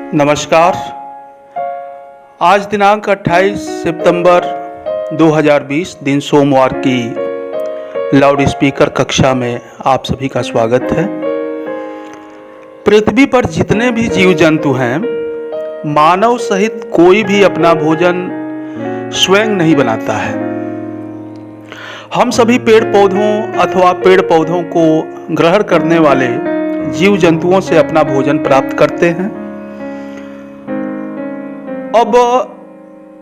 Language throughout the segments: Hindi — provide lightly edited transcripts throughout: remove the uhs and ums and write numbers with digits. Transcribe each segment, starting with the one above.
नमस्कार। आज दिनांक 28 सितंबर 2020 दिन सोमवार की लाउड स्पीकर कक्षा में आप सभी का स्वागत है। पृथ्वी पर जितने भी जीव जंतु हैं, मानव सहित कोई भी अपना भोजन स्वयं नहीं बनाता है। हम सभी पेड़ पौधों अथवा पेड़ पौधों को ग्रहण करने वाले जीव जंतुओं से अपना भोजन प्राप्त करते हैं। अब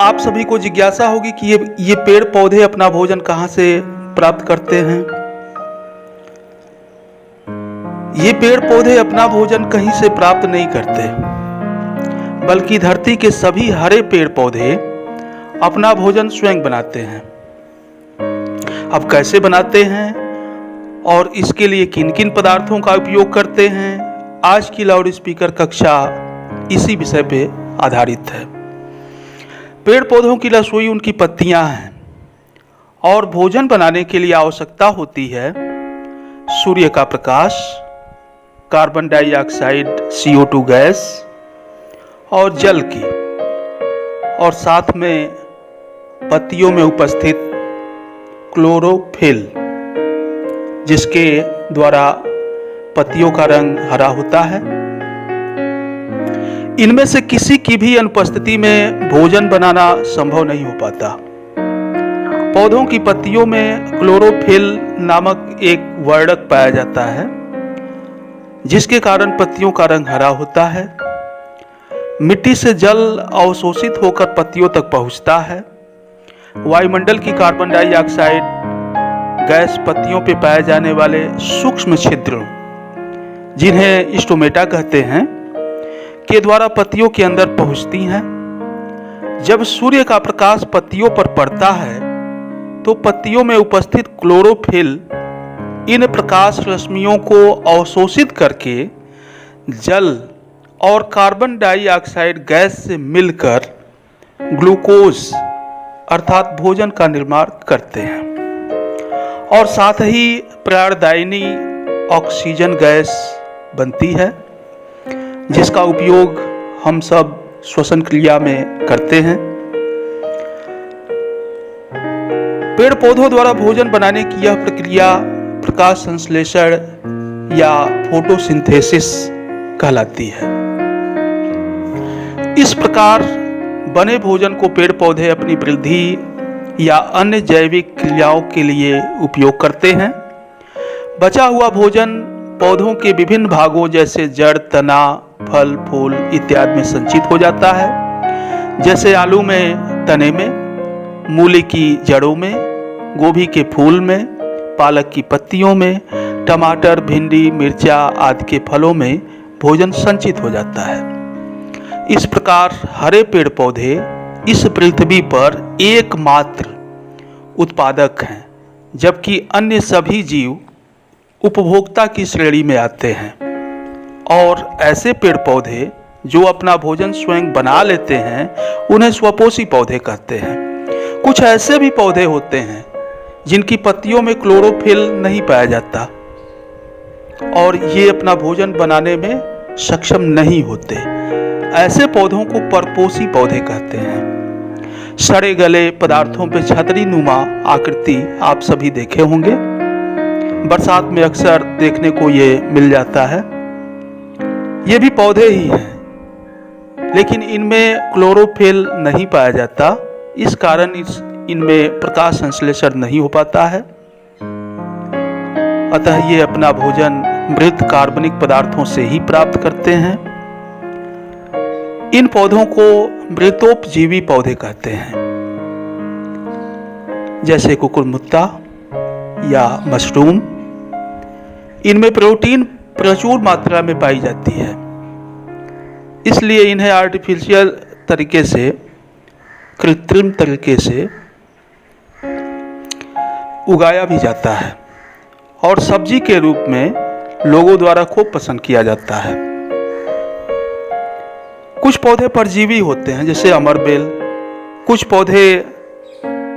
आप सभी को जिज्ञासा होगी कि ये पेड़ पौधे अपना भोजन कहाँ से प्राप्त करते हैं। ये पेड़ पौधे अपना भोजन कहीं से प्राप्त नहीं करते, बल्कि धरती के सभी हरे पेड़ पौधे अपना भोजन स्वयं बनाते हैं। अब कैसे बनाते हैं और इसके लिए किन किन पदार्थों का उपयोग करते हैं, आज की लाउड स्पीकर कक्षा इसी विषय पे आधारित है। पेड़ पौधों की रसोई उनकी पत्तियां हैं और भोजन बनाने के लिए आवश्यकता होती है सूर्य का प्रकाश, कार्बन डाइऑक्साइड CO2 गैस और जल की, और साथ में पत्तियों में उपस्थित क्लोरोफिल, जिसके द्वारा पत्तियों का रंग हरा होता है। इनमें से किसी की भी अनुपस्थिति में भोजन बनाना संभव नहीं हो पाता। पौधों की पत्तियों में क्लोरोफिल नामक एक वर्णक पाया जाता है, जिसके कारण पत्तियों का रंग हरा होता है। मिट्टी से जल अवशोषित होकर पत्तियों तक पहुंचता है। वायुमंडल की कार्बन डाइऑक्साइड गैस पत्तियों पर पाए जाने वाले सूक्ष्म छिद्रों, जिन्हें स्टोमेटा कहते हैं, के द्वारा पत्तियों के अंदर पहुंचती हैं। जब सूर्य का प्रकाश पत्तियों पर पड़ता है तो पत्तियों में उपस्थित क्लोरोफिल इन प्रकाश रश्मियों को अवशोषित करके जल और कार्बन डाइऑक्साइड गैस से मिलकर ग्लूकोज अर्थात भोजन का निर्माण करते हैं, और साथ ही प्राणदायिनी ऑक्सीजन गैस बनती है, जिसका उपयोग हम सब श्वसन क्रिया में करते हैं। पेड़ पौधों द्वारा भोजन बनाने की यह प्रक्रिया प्रकाश संश्लेषण या फोटोसिंथेसिस कहलाती है। इस प्रकार बने भोजन को पेड़ पौधे अपनी वृद्धि या अन्य जैविक क्रियाओं के लिए उपयोग करते हैं। बचा हुआ भोजन पौधों के विभिन्न भागों जैसे जड़, तना, फल, फूल इत्यादि में संचित हो जाता है, जैसे आलू में तने में, मूली की जड़ों में, गोभी के फूल में, पालक की पत्तियों में, टमाटर, भिंडी, मिर्चा आदि के फलों में भोजन संचित हो जाता है। इस प्रकार हरे पेड़ पौधे इस पृथ्वी पर एकमात्र उत्पादक हैं, जबकि अन्य सभी जीव उपभोक्ता की श्रेणी में आते हैं। और ऐसे पेड़ पौधे जो अपना भोजन स्वयं बना लेते हैं उन्हें स्वपोषी पौधे कहते हैं। कुछ ऐसे भी पौधे होते हैं जिनकी पत्तियों में क्लोरोफिल नहीं पाया जाता और ये अपना भोजन बनाने में सक्षम नहीं होते। ऐसे पौधों को परपोषी पौधे कहते हैं। सड़े गले पदार्थों पर छतरी नुमा आकृति आप सभी देखे होंगे, बरसात में अक्सर देखने को ये मिल जाता है। ये भी पौधे ही हैं, लेकिन इनमें क्लोरोफिल नहीं पाया जाता, इस कारण इनमें प्रकाश संश्लेषण नहीं हो पाता है। अतः ये अपना भोजन मृत कार्बनिक पदार्थों से ही प्राप्त करते हैं। इन पौधों को मृतोपजीवी पौधे कहते हैं, जैसे कुकुरमुत्ता या मशरूम। इनमें प्रोटीन प्रचुर मात्रा में पाई जाती है, इसलिए इन्हें आर्टिफिशियल तरीके से, कृत्रिम तरीके से उगाया भी जाता है और सब्जी के रूप में लोगों द्वारा खूब पसंद किया जाता है। कुछ पौधे परजीवी होते हैं, जैसे अमरबेल। कुछ पौधे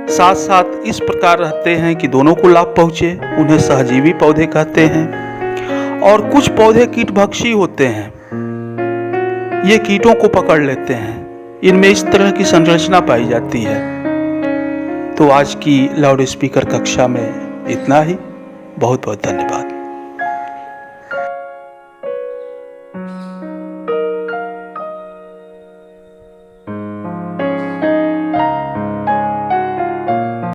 साथ साथ इस प्रकार रहते हैं कि दोनों को लाभ पहुंचे, उन्हें सहजीवी पौधे कहते हैं। और कुछ पौधे कीटभक्षी होते हैं, ये कीटों को पकड़ लेते हैं। इनमें इस तरह की संरचना पाई जाती है। तो आज की लाउड स्पीकर कक्षा में इतना ही। बहुत बहुत धन्यवाद।